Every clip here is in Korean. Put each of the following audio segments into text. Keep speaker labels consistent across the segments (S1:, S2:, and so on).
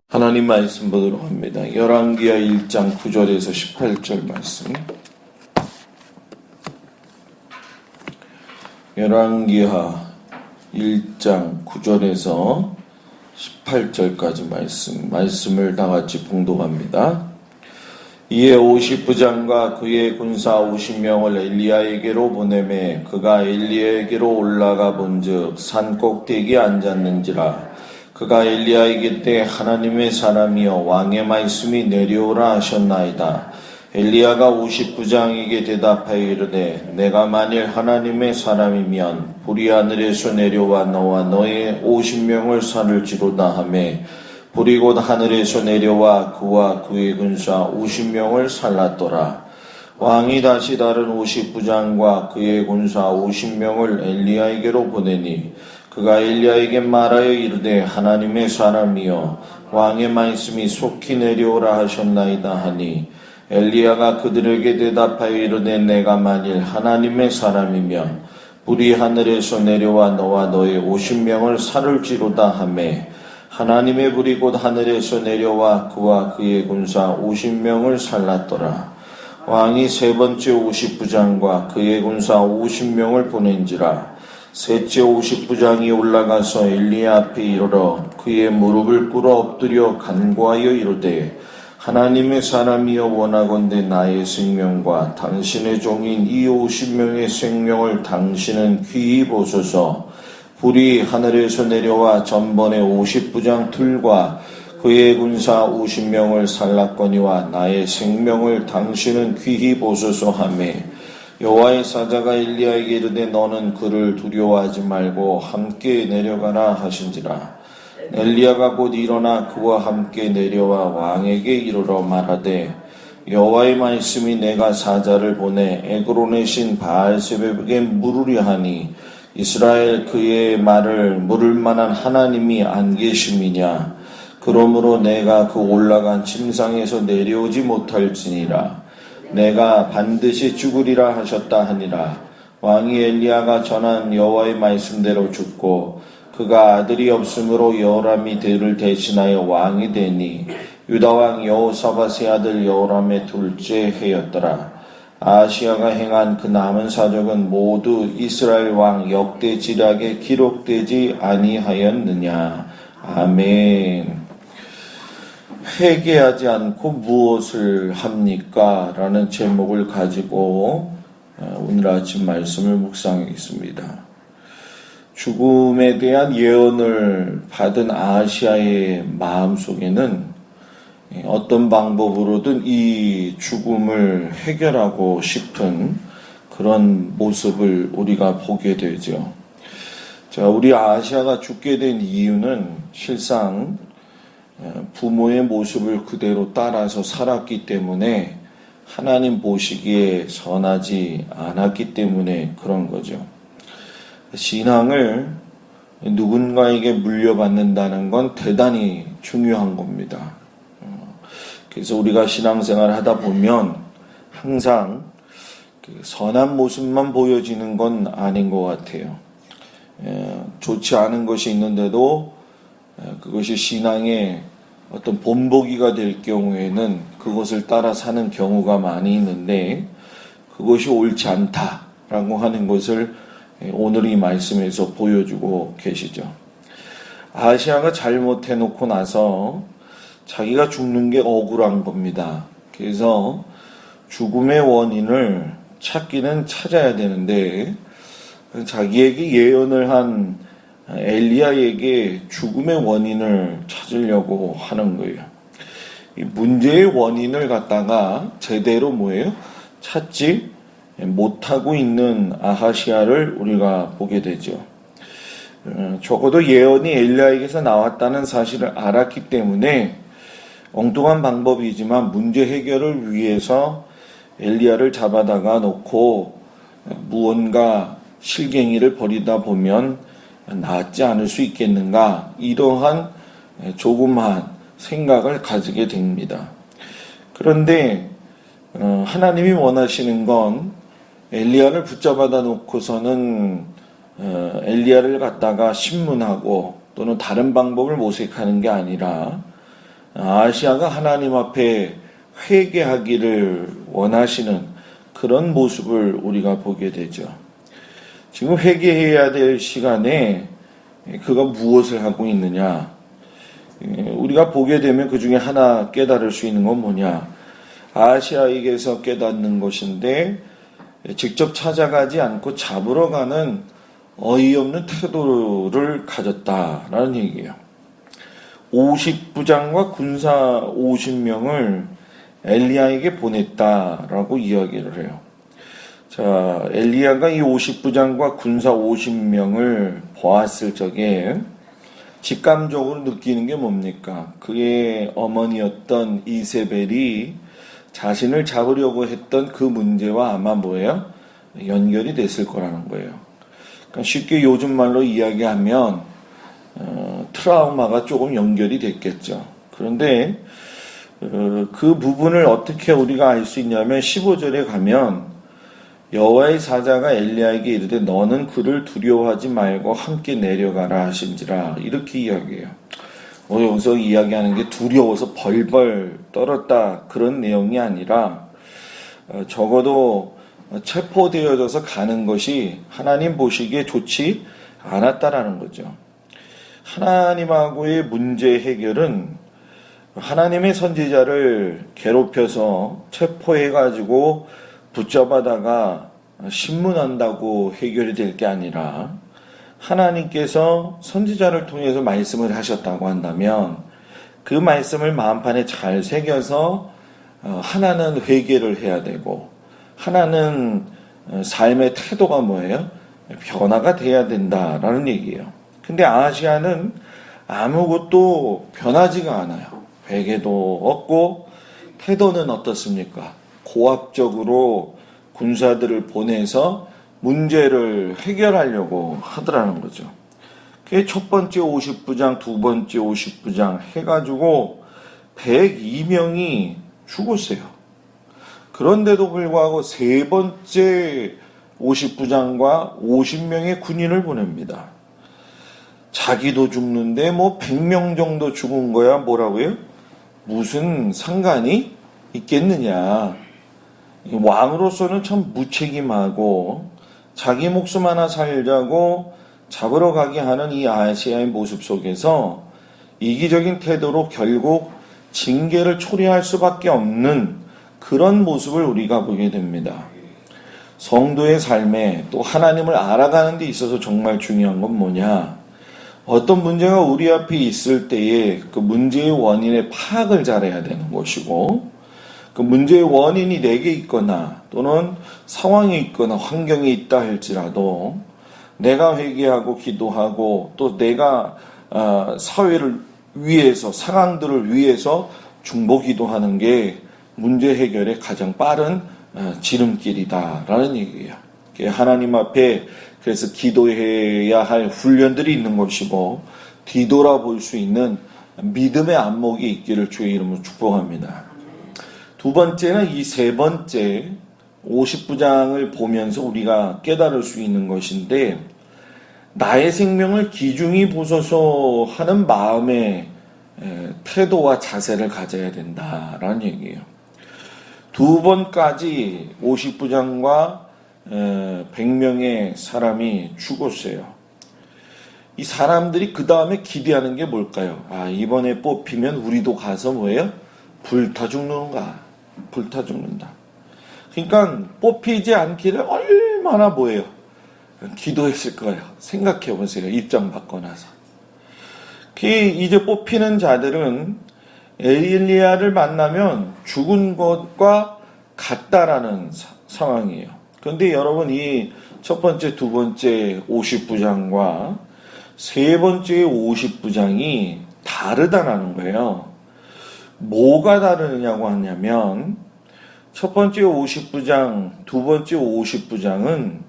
S1: 하나님 말씀 보도록 합니다. 열왕기하 1장 9절에서 18절 말씀. 열왕기하 1장 9절에서 18절까지 말씀을 다 같이 봉독합니다. 이에 50부장과 그의 군사 50명을 엘리야에게로 보내매 그가 엘리야에게로 올라가 본즉 산 꼭대기에 앉았는지라. 그가 엘리야에게 때 하나님의 사람이여 왕의 말씀이 내려오라 하셨나이다. 엘리야가 50부장에게 대답하여 이르되 내가 만일 하나님의 사람이면 불이 하늘에서 내려와 너와 너의 50명을 살을지로다 하매 불이 곧 하늘에서 내려와 그와 그의 군사 50명을 살랐더라. 왕이 다시 다른 50부장과 그의 군사 50명을 엘리야에게로 보내니 그가 엘리야에게 말하여 이르되 하나님의 사람이여 왕의 말씀이 속히 내려오라 하셨나이다 하니 엘리야가 그들에게 대답하여 이르되 내가 만일 하나님의 사람이면 불이 하늘에서 내려와 너와 너의 50명을 살을지로다 하매 하나님의 불이 곧 하늘에서 내려와 그와 그의 군사 50명을 살랐더라. 왕이 세 번째 50부장과 그의 군사 50명을 보낸지라. 셋째 50부장이 올라가서 엘리야 앞에 이르러 그의 무릎을 꿇어 엎드려 간구하여 이르되 하나님의 사람이여 원하건대 나의 생명과 당신의 종인 이 50명의 생명을 당신은 귀히 보소서. 불이 하늘에서 내려와 전번에 50부장 둘과 그의 군사 50명을 살랐거니와 나의 생명을 당신은 귀히 보소서 하매 여호와의 사자가 엘리야에게 이르되 너는 그를 두려워하지 말고 함께 내려가라 하신지라. 엘리야가 곧 일어나 그와 함께 내려와 왕에게 이르러 말하되 여호와의 말씀이 내가 사자를 보내 에그론의 신 바알세붑에게 물으려 하니 이스라엘 그의 말을 물을 만한 하나님이 안 계심이냐. 그러므로 내가 그 올라간 침상에서 내려오지 못할지니라. 내가 반드시 죽으리라 하셨다 하니라. 왕이 엘리야가 전한 여호와의 말씀대로 죽고 그가 아들이 없으므로 여호람이 그를 대신하여 왕이 되니 유다왕 여호사밧의 아들 여호람의 둘째 해였더라. 아하시야가 행한 그 남은 사적은 모두 이스라엘 왕 역대지략에 기록되지 아니하였느냐. 아멘. 회개하지 않고 무엇을 합니까? 라는 제목을 가지고 오늘 아침 말씀을 묵상하겠습니다. 죽음에 대한 예언을 받은 아하시야의 마음속에는 어떤 방법으로든 이 죽음을 해결하고 싶은 그런 모습을 우리가 보게 되죠. 자, 우리 아하시야가 죽게 된 이유는 실상 부모의 모습을 그대로 따라서 살았기 때문에 하나님 보시기에 선하지 않았기 때문에 그런 거죠. 신앙을 누군가에게 물려받는다는 건 대단히 중요한 겁니다. 그래서 우리가 신앙생활을 하다 보면 항상 선한 모습만 보여지는 건 아닌 것 같아요. 좋지 않은 것이 있는데도 그것이 신앙의 어떤 본보기가 될 경우에는 그것을 따라 사는 경우가 많이 있는데 그것이 옳지 않다라고 하는 것을 오늘 이 말씀에서 보여주고 계시죠. 아하시야가 잘못해놓고 나서 자기가 죽는 게 억울한 겁니다. 그래서 죽음의 원인을 찾기는 찾아야 되는데 자기에게 예언을 한 엘리야에게 죽음의 원인을 찾으려고 하는 거예요. 이 문제의 원인을 갖다가 제대로 찾지 못하고 있는 아하시야를 우리가 보게 되죠. 적어도 예언이 엘리야에게서 나왔다는 사실을 알았기 때문에 엉뚱한 방법이지만 문제 해결을 위해서 엘리야를 잡아다가 놓고 무언가 실갱이를 벌이다 보면 낫지 않을 수 있겠는가, 이러한 조그마한 생각을 가지게 됩니다. 그런데 하나님이 원하시는 건 엘리야를 붙잡아다 놓고서는 엘리야를 갖다가 신문하고 또는 다른 방법을 모색하는 게 아니라 아시아가 하나님 앞에 회개하기를 원하시는 그런 모습을 우리가 보게 되죠. 지금 회개해야 될 시간에 그가 무엇을 하고 있느냐? 우리가 보게 되면 그 중에 하나 깨달을 수 있는 건 뭐냐? 아시아에게서 깨닫는 것인데 직접 찾아가지 않고 잡으러 가는 어이없는 태도를 가졌다라는 얘기예요. 50부장과 군사 50명을 엘리야에게 보냈다라고 이야기를 해요. 자, 엘리야가 이 50부장과 군사 50명을 보았을 적에 직감적으로 느끼는 게 뭡니까? 그의 어머니였던 이세벨이 자신을 잡으려고 했던 그 문제와 아마 뭐예요? 연결이 됐을 거라는 거예요. 그러니까 쉽게 요즘 말로 이야기하면 트라우마가 조금 연결이 됐겠죠. 그런데 그 부분을 어떻게 우리가 알 수 있냐면 15절에 가면 여호와의 사자가 엘리야에게 이르되 너는 그를 두려워하지 말고 함께 내려가라 하신지라 이렇게 이야기해요. 여기서 이야기하는 게 두려워서 벌벌 떨었다 그런 내용이 아니라 적어도 체포되어져서 가는 것이 하나님 보시기에 좋지 않았다라는 거죠. 하나님하고의 문제 해결은 하나님의 선지자를 괴롭혀서 체포해가지고 붙잡아다가 신문한다고 해결이 될 게 아니라 하나님께서 선지자를 통해서 말씀을 하셨다고 한다면 그 말씀을 마음판에 잘 새겨서 하나는 회개를 해야 되고 하나는 삶의 태도가 뭐예요? 변화가 돼야 된다라는 얘기예요. 근데 아시아는 아무것도 변하지가 않아요. 회개도 없고 태도는 어떻습니까? 고압적으로 군사들을 보내서 문제를 해결하려고 하더라는 거죠. 그게 첫 번째 50부장, 두 번째 50부장 해가지고 102명이 죽었어요. 그런데도 불구하고 세 번째 50부장과 50명의 군인을 보냅니다. 자기도 죽는데 뭐 100명 정도 죽은 거야 뭐라고요? 무슨 상관이 있겠느냐. 왕으로서는 참 무책임하고 자기 목숨 하나 살자고 잡으러 가게 하는 이 아시아의 모습 속에서 이기적인 태도로 결국 징계를 초래할 수밖에 없는 그런 모습을 우리가 보게 됩니다. 성도의 삶에 또 하나님을 알아가는 데 있어서 정말 중요한 건 뭐냐? 어떤 문제가 우리 앞에 있을 때에 그 문제의 원인의 파악을 잘해야 되는 것이고 그 문제의 원인이 내게 있거나 또는 상황에 있거나 환경에 있다 할지라도 내가 회개하고 기도하고 또 내가 사회를 위해서 상황들을 위해서 중보기도하는 게 문제 해결의 가장 빠른 지름길이다라는 얘기예요. 하나님 앞에 그래서 기도해야 할 훈련들이 있는 것이고 뒤돌아볼 수 있는 믿음의 안목이 있기를 주의 이름으로 축복합니다. 두 번째는 이 세 번째 50부장을 보면서 우리가 깨달을 수 있는 것인데 나의 생명을 귀중히 보소서 하는 마음의 태도와 자세를 가져야 된다라는 얘기예요. 두 번까지 50부장과 100명의 사람이 죽었어요. 이 사람들이 그 다음에 기대하는 게 뭘까요? 이번에 뽑히면 우리도 가서 뭐예요? 불타 죽는가? 불타 죽는다. 그러니까 뽑히지 않기를 얼마나 뭐예요? 기도했을 거예요. 생각해 보세요. 입장 받고 나서. 이제 뽑히는 자들은 엘리야를 만나면 죽은 것과 같다라는 상황이에요. 그런데 여러분 이 첫 번째, 두 번째 50부장과 세 번째 50부장이 다르다라는 거예요. 뭐가 다르냐고 하냐면 첫 번째 50부장, 두 번째 50부장은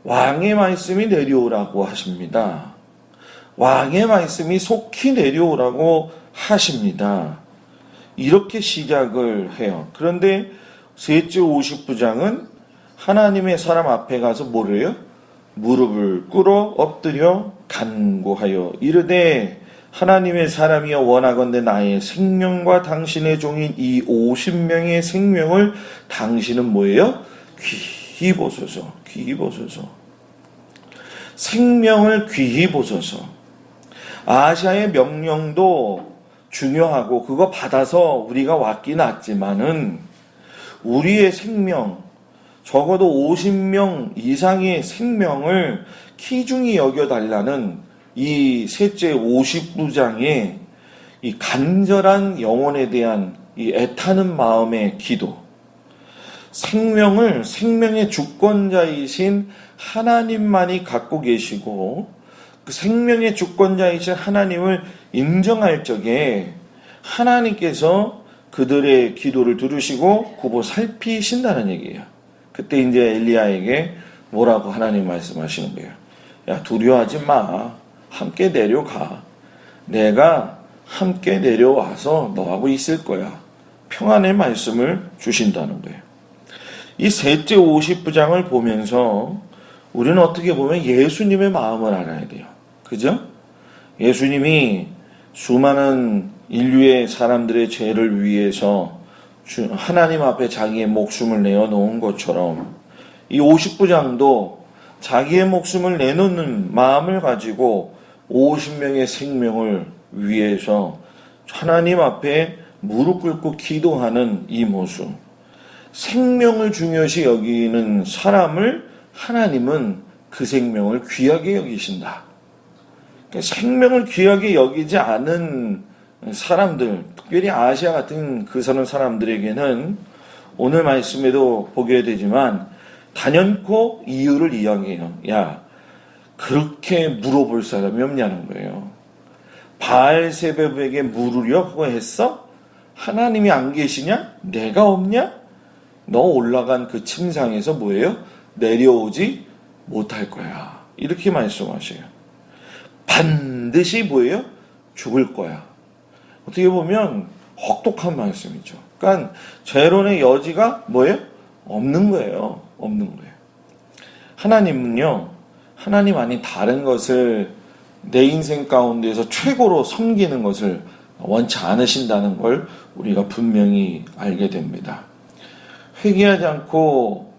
S1: 왕의 말씀이 내려오라고 하십니다. 왕의 말씀이 속히 내려오라고 하십니다. 이렇게 시작을 해요. 그런데 셋째 50부장은 하나님의 사람 앞에 가서 뭐래요? 무릎을 꿇어 엎드려 간구하여 이르되 하나님의 사람이여 원하건대 나의 생명과 당신의 종인 이 50명의 생명을 당신은 뭐예요? 귀히 보소서. 귀히 보소서. 생명을 귀히 보소서. 아시아의 명령도 중요하고 그거 받아서 우리가 왔긴 왔지만은 우리의 생명, 적어도 50명 이상의 생명을 귀중히 여겨달라는 이 셋째 50부장의 이 간절한 영혼에 대한 이 애타는 마음의 기도, 생명의 주권자이신 하나님만이 갖고 계시고 그 생명의 주권자이신 하나님을 인정할 적에 하나님께서 그들의 기도를 들으시고 굽어 살피신다는 얘기예요. 그때 이제 엘리야에게 뭐라고 하나님 말씀하시는 거예요. 야, 두려워하지 마. 함께 내려가. 내가 함께 내려와서 너하고 있을 거야. 평안의 말씀을 주신다는 거예요. 이 셋째 50부장을 보면서 우리는 어떻게 보면 예수님의 마음을 알아야 돼요. 그죠? 예수님이 수많은 인류의 사람들의 죄를 위해서 하나님 앞에 자기의 목숨을 내어놓은 것처럼 이 50부장도 자기의 목숨을 내놓는 마음을 가지고 50명의 생명을 위해서 하나님 앞에 무릎 꿇고 기도하는 이 모습. 생명을 중요시 여기는 사람을 하나님은 그 생명을 귀하게 여기신다. 그러니까 생명을 귀하게 여기지 않은 사람들, 특별히 아시아 같은 그 사람들에게는 오늘 말씀에도 보게 되지만 단연코 이유를 이야기해요. 야, 그렇게 물어볼 사람이 없냐는 거예요. 바알세붑에게 물으려고 했어? 하나님이 안 계시냐? 내가 없냐? 너 올라간 그 침상에서 뭐예요? 내려오지 못할 거야. 이렇게 말씀하셔요. 반드시 뭐예요? 죽을 거야. 어떻게 보면 혹독한 말씀이죠. 그러니까 재론의 여지가 뭐예요? 없는 거예요. 없는 거예요. 하나님은요, 하나님 아닌 다른 것을 내 인생 가운데서 최고로 섬기는 것을 원치 않으신다는 걸 우리가 분명히 알게 됩니다. 회개하지 않고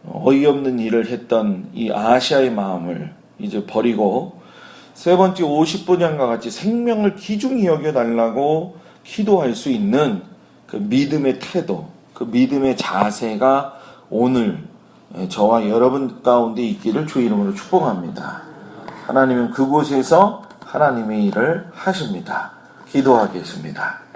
S1: 어이없는 일을 했던 이 아시아의 마음을 이제 버리고 세 번째 50부장과 같이 생명을 귀중히 여겨달라고 기도할 수 있는 그 믿음의 태도, 그 믿음의 자세가 오늘 저와 여러분 가운데 있기를 주 이름으로 축복합니다. 하나님은 그곳에서 하나님의 일을 하십니다. 기도하겠습니다.